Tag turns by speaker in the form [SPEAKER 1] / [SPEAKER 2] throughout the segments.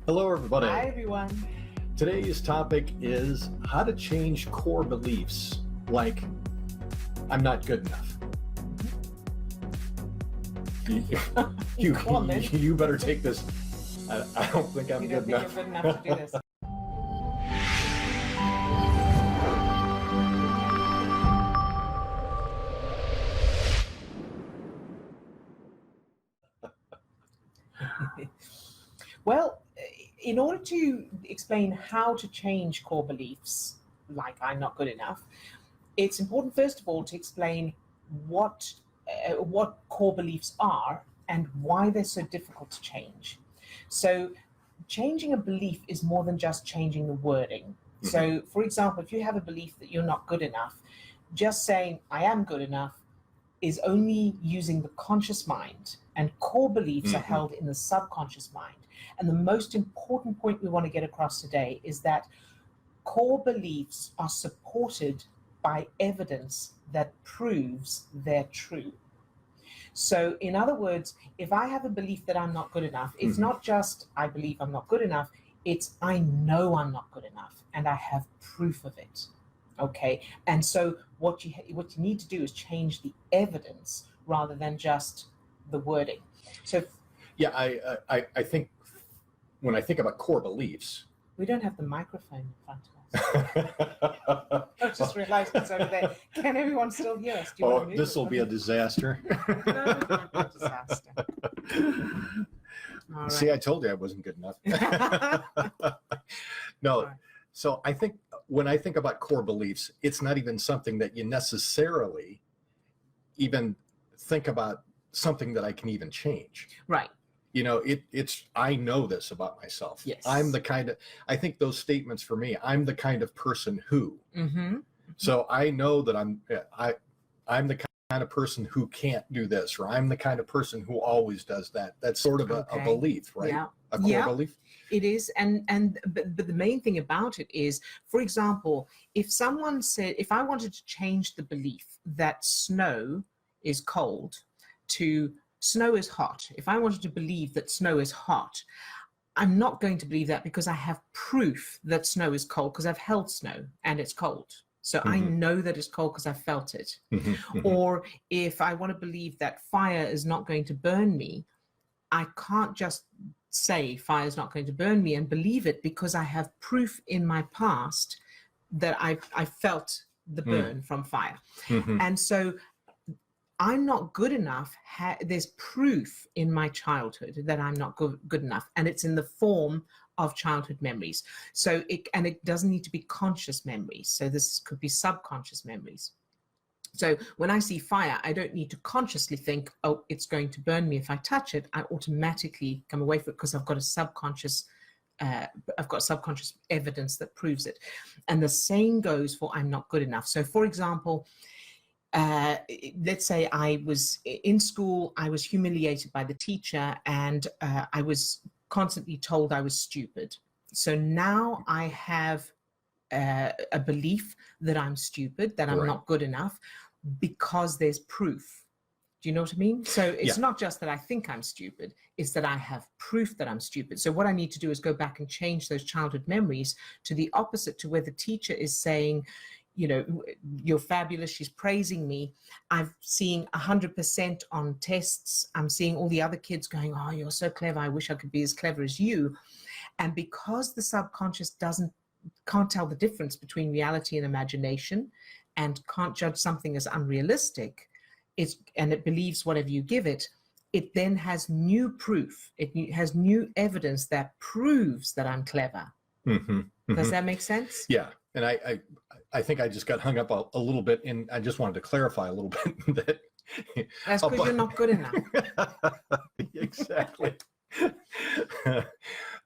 [SPEAKER 1] Hello, everybody.
[SPEAKER 2] Hi, everyone.
[SPEAKER 1] Today's topic is how to change core beliefs like I'm not good enough. You better take this. I don't think I'm good enough.
[SPEAKER 2] You're good enough to do this. Well, in order to explain how to change core beliefs, like I'm not good enough, it's important, first of all, to explain what core beliefs are and why they're so difficult to change. So changing a belief is more than just changing the wording. So, for example, if you have a belief that you're not good enough, just saying I am good enough is only using the conscious mind, and core beliefs are held in the subconscious mind. And the most important point we want to get across today is that core beliefs are supported by evidence that proves they're true. So in other words, if I have a belief that I'm not good enough, it's not just I believe I'm not good enough, it's I know I'm not good enough and I have proof of it. Okay, and so what you need to do is change the evidence rather than just the wording. So
[SPEAKER 1] yeah, I think when I think about core beliefs,
[SPEAKER 2] we don't have the microphone in front of us. I just realized it's over there. Can everyone still hear us?
[SPEAKER 1] This will be a disaster.
[SPEAKER 2] No, it won't be a disaster. All right.
[SPEAKER 1] See, I told you I wasn't good enough. No,
[SPEAKER 2] Right.
[SPEAKER 1] So I think when I think about core beliefs, it's not even something that you necessarily even think about something that I can even change.
[SPEAKER 2] Right.
[SPEAKER 1] You know, it's I know this about myself.
[SPEAKER 2] Yes.
[SPEAKER 1] I'm the kind of, I think those statements for me, I'm the kind of person who. So I know that I'm the kind of person who can't do this, or I'm the kind of person who always does that. That's sort of a belief, right?
[SPEAKER 2] Yeah.
[SPEAKER 1] A core belief.
[SPEAKER 2] It is, but the main thing about it is, for example, if someone said, if I wanted to change the belief that snow is cold to snow is hot, if I wanted to believe that snow is hot, I'm not going to believe that because I have proof that snow is cold because I've held snow and it's cold. So I know that it's cold because I felt it. Or if I want to believe that fire is not going to burn me, I can't just say fire is not going to burn me and believe it because I have proof in my past that I felt the burn from fire. And so I'm not good enough. There's proof in my childhood that I'm not good enough, and it's in the form of childhood memories. So it doesn't need to be conscious memories. So this could be subconscious memories. So when I see fire, I don't need to consciously think, oh, it's going to burn me if I touch it. I automatically come away from it because I've got subconscious evidence that proves it. And the same goes for I'm not good enough. So for example, let's say I was in school, I was humiliated by the teacher, and I was constantly told I was stupid. So now I have a belief that I'm stupid, that I'm not good enough, because there's proof. Do you know what I mean? So it's not just that I think I'm stupid, it's that I have proof that I'm stupid. So what I need to do is go back and change those childhood memories to the opposite, to where the teacher is saying, you know, you're fabulous, she's praising me. I'm seeing 100% on tests. I'm seeing all the other kids going, oh, you're so clever, I wish I could be as clever as you. And because the subconscious can't tell the difference between reality and imagination, and can't judge something as unrealistic, and it believes whatever you give it, it then has new proof. It has new evidence that proves that I'm clever. Does that make sense?
[SPEAKER 1] Yeah. And I think I just got hung up a little bit, and I just wanted to clarify a little bit that
[SPEAKER 2] that's because you're not good enough.
[SPEAKER 1] Exactly.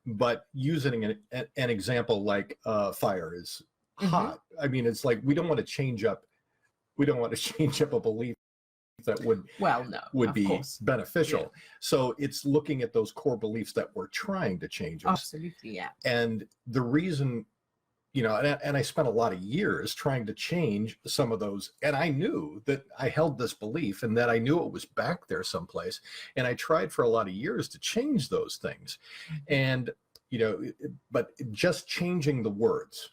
[SPEAKER 1] But using an example like fire is hot. I mean, it's like we don't want to change up a belief that would be beneficial. So it's looking at those core beliefs that we're trying to change.
[SPEAKER 2] Absolutely, yeah.
[SPEAKER 1] And the reason, you know, and I spent a lot of years trying to change some of those, and I knew that I held this belief and that I knew it was back there someplace, and I tried for a lot of years to change those things. And but just changing the words,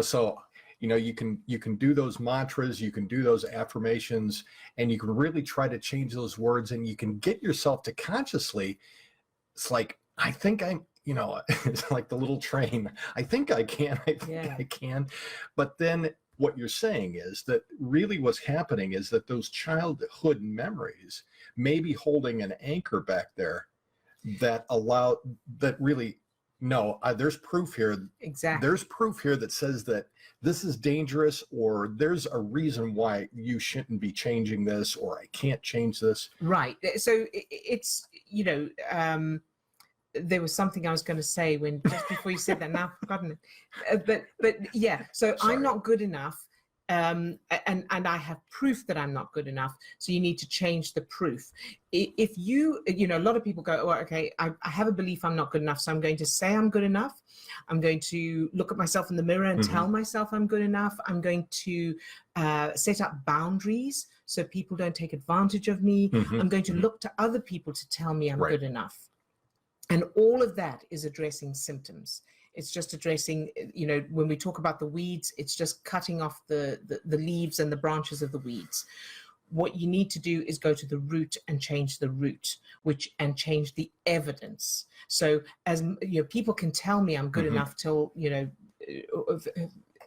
[SPEAKER 1] so, you can do those mantras, you can do those affirmations, and you can really try to change those words, and you can get yourself to consciously, it's like, I think I'm, it's like the little train. I think I can, I can. But then what you're saying is that really what's happening is that those childhood memories may be holding an anchor back there that really, no, there's proof here.
[SPEAKER 2] Exactly.
[SPEAKER 1] There's proof here that says that this is dangerous, or there's a reason why you shouldn't be changing this, or I can't change this.
[SPEAKER 2] Right. So it's, there was something I was going to say just before you said that. Now I've forgotten it. But yeah, so sorry. I'm not good enough. And I have proof that I'm not good enough. So you need to change the proof. If a lot of people go, oh, okay, I have a belief I'm not good enough. So I'm going to say I'm good enough. I'm going to look at myself in the mirror and tell myself I'm good enough. I'm going to set up boundaries so people don't take advantage of me. I'm going to look to other people to tell me I'm good enough. And all of that is addressing symptoms. It's just addressing, when we talk about the weeds, it's just cutting off the leaves and the branches of the weeds. What you need to do is go to the root and change the root, and change the evidence. So as people can tell me I'm good enough till,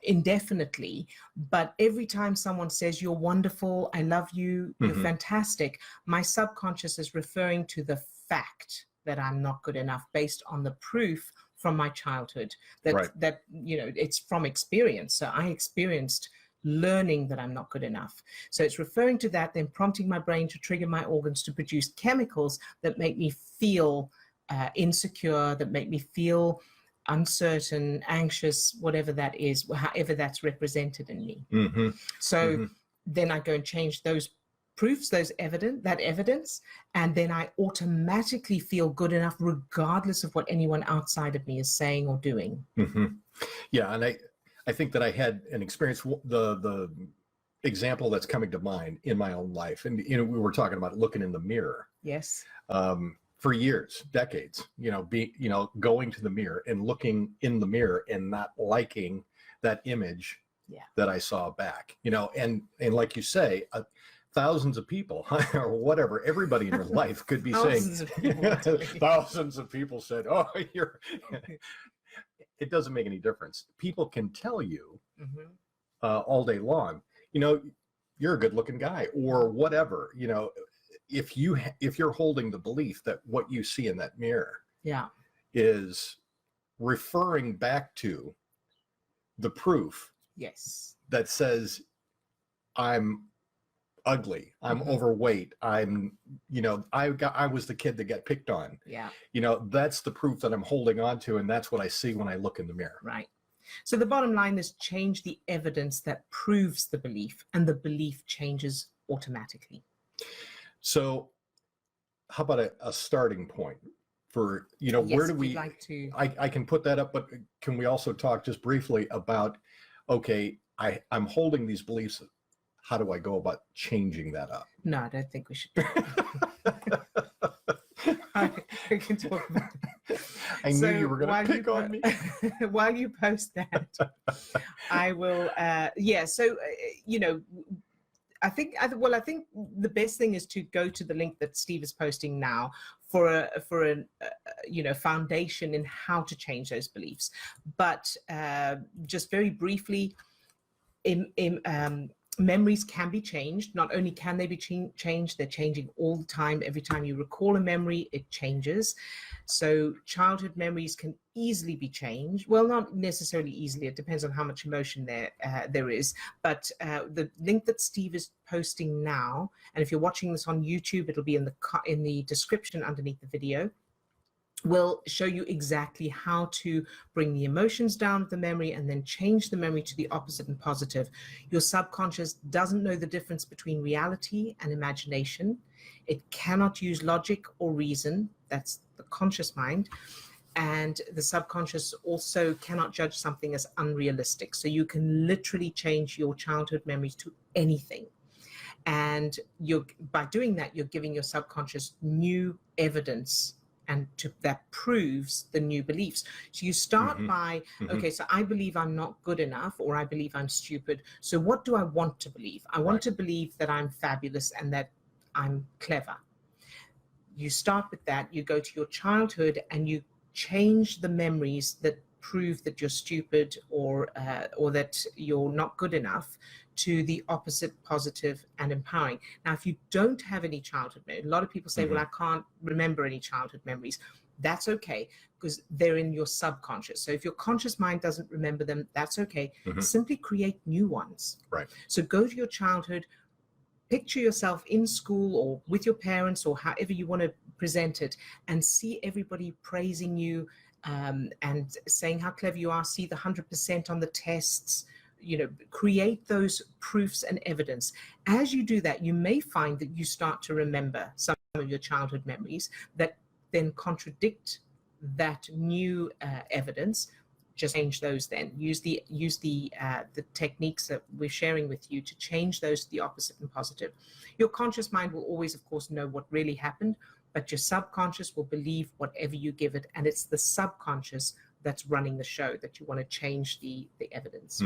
[SPEAKER 2] indefinitely, but every time someone says you're wonderful, I love you, you're fantastic, my subconscious is referring to the fact that I'm not good enough based on the proof from my childhood that it's from experience. So I experienced learning that I'm not good enough. So it's referring to that, then prompting my brain to trigger my organs to produce chemicals that make me feel insecure, that make me feel uncertain, anxious, whatever that is, however that's represented in me. So then I go and change those proofs, that evidence, and then I automatically feel good enough regardless of what anyone outside of me is saying or doing.
[SPEAKER 1] Yeah, and I think that I had an experience, the example that's coming to mind in my own life, and we were talking about looking in the mirror.
[SPEAKER 2] Yes.
[SPEAKER 1] For years, decades, going to the mirror and looking in the mirror and not liking that image that I saw back, and like you say, thousands of people or whatever, everybody in your life could be saying, thousands of people said, oh, it doesn't make any difference. People can tell you all day long, you're a good looking guy or whatever, if you're holding the belief that what you see in that mirror is referring back to the proof that says I'm ugly, I'm overweight, I'm I was the kid that got picked on, that's the proof that I'm holding on to, and that's what I see when I look in the mirror.
[SPEAKER 2] Right. So the bottom line is change the evidence that proves the belief, and the belief changes automatically.
[SPEAKER 1] So how about a starting point for, where do we
[SPEAKER 2] like to...
[SPEAKER 1] I can put that up, but can we also talk just briefly about, okay, I'm holding these beliefs, how do I go about changing that up?
[SPEAKER 2] No, I don't think we should. I can talk about it.
[SPEAKER 1] I knew you were going to pick on me.
[SPEAKER 2] While you post that, I will, so, I think the best thing is to go to the link that Steve is posting now for a foundation in how to change those beliefs. But just very briefly, memories can be changed. Not only can they be changed, they're changing all the time. Every time you recall a memory, it changes. So childhood memories can easily be changed. Well, not necessarily easily. It depends on how much emotion there is. But the link that Steve is posting now, and if you're watching this on YouTube, it'll be in the description underneath the video, will show you exactly how to bring the emotions down of the memory and then change the memory to the opposite and positive. Your subconscious doesn't know the difference between reality and imagination. It cannot use logic or reason. That's the conscious mind. And the subconscious also cannot judge something as unrealistic. So you can literally change your childhood memories to anything. And by doing that, you're giving your subconscious new evidence and that proves the new beliefs. So you start by, okay, so I believe I'm not good enough, or I believe I'm stupid. So what do I want to believe? I want to believe that I'm fabulous and that I'm clever. You start with that, you go to your childhood and you change the memories that prove that you're stupid or that you're not good enough to the opposite, positive and empowering. Now, if you don't have any childhood memories, a lot of people say, well, I can't remember any childhood memories. That's okay, because they're in your subconscious. So if your conscious mind doesn't remember them, that's okay. Simply create new ones.
[SPEAKER 1] Right.
[SPEAKER 2] So go to your childhood, picture yourself in school or with your parents or however you want to present it, and see everybody praising you and saying how clever you are. See the 100% on the tests. You know, create those proofs and evidence. As you do that, you may find that you start to remember some of your childhood memories that then contradict that new evidence. Just change those then. Use the techniques that we're sharing with you to change those to the opposite and positive. Your conscious mind will always, of course, know what really happened, but your subconscious will believe whatever you give it, and it's the subconscious that's running the show that you want to change the evidence.